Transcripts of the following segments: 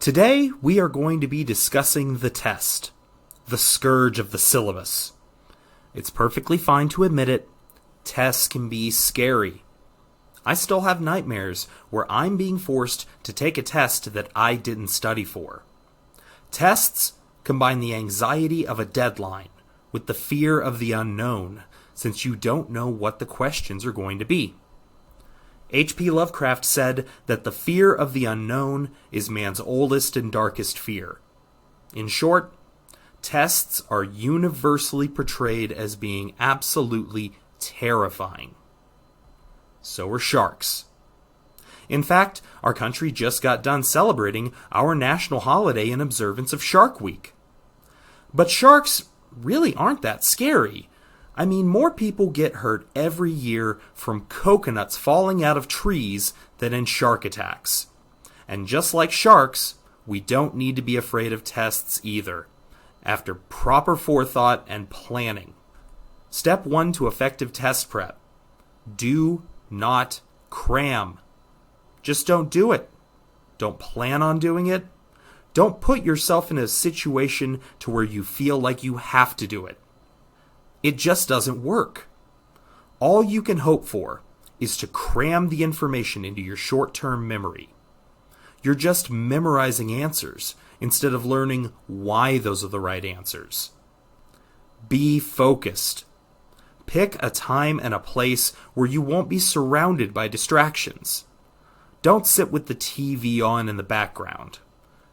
Today, we are going to be discussing the test, the scourge of the syllabus. It's perfectly fine to admit it, tests can be scary. I still have nightmares where I'm being forced to take a test that I didn't study for. Tests combine the anxiety of a deadline with the fear of the unknown, since you don't know what the questions are going to be. H.P. Lovecraft said that the fear of the unknown is man's oldest and darkest fear. In short, tests are universally portrayed as being absolutely terrifying. So are sharks. In fact, our country just got done celebrating our national holiday in observance of Shark Week. But sharks really aren't that scary. I mean, more people get hurt every year from coconuts falling out of trees than in shark attacks. And just like sharks, we don't need to be afraid of tests either, after proper forethought and planning. Step 1 to effective test prep. Do not cram. Just don't do it. Don't plan on doing it. Don't put yourself in a situation to where you feel like you have to do it. It just doesn't work. All you can hope for is to cram the information into your short-term memory. You're just memorizing answers instead of learning why those are the right answers. Be focused. Pick a time and a place where you won't be surrounded by distractions. Don't sit with the TV on in the background.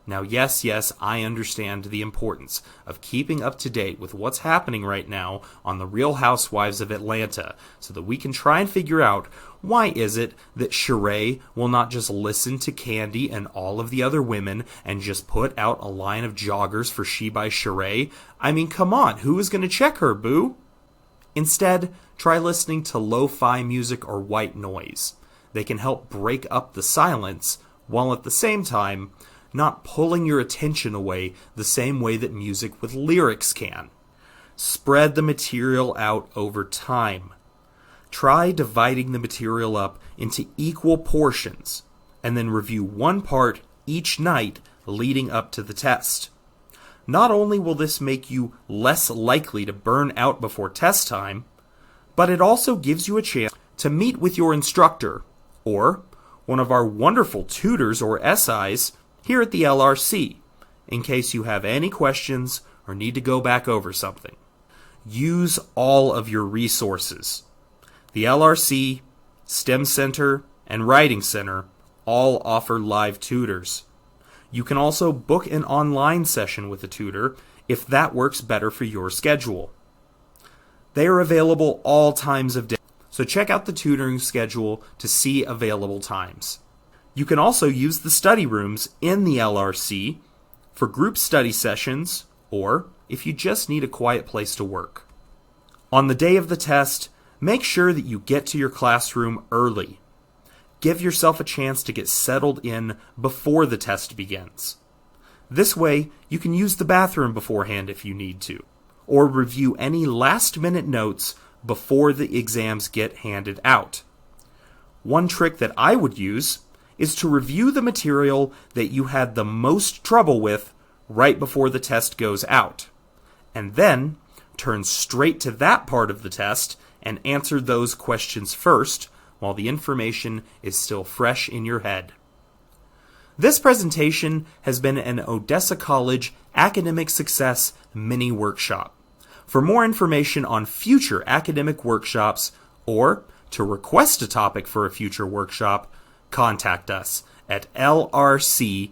Now, yes, I understand the importance of keeping up to date with what's happening right now on The Real Housewives of Atlanta so that we can try and figure out why is it that Sheree will not just listen to Candy and all of the other women and just put out a line of joggers for She by Sheree? I mean, come on, who is going to check her, boo? Instead, try listening to lo-fi music or white noise. They can help break up the silence while at the same time not pulling your attention away the same way that music with lyrics can. Spread the material out over time. Try dividing the material up into equal portions, and then review one part each night leading up to the test. Not only will this make you less likely to burn out before test time, but it also gives you a chance to meet with your instructor, or one of our wonderful tutors or SIs, here at the LRC, in case you have any questions or need to go back over something. Use all of your resources. The LRC, STEM Center, and Writing Center all offer live tutors. You can also book an online session with a tutor if that works better for your schedule. They are available all times of day, so check out the tutoring schedule to see available times. You can also use the study rooms in the LRC for group study sessions or if you just need a quiet place to work. On the day of the test, make sure that you get to your classroom early. Give yourself a chance to get settled in before the test begins. This way, you can use the bathroom beforehand if you need to, or review any last-minute notes before the exams get handed out. One trick that I would use is to review the material that you had the most trouble with right before the test goes out, and then turn straight to that part of the test and answer those questions first while the information is still fresh in your head. This presentation has been an Odessa College Academic Success mini workshop. For more information on future academic workshops or to request a topic for a future workshop, contact us at lrc.odessa.edu.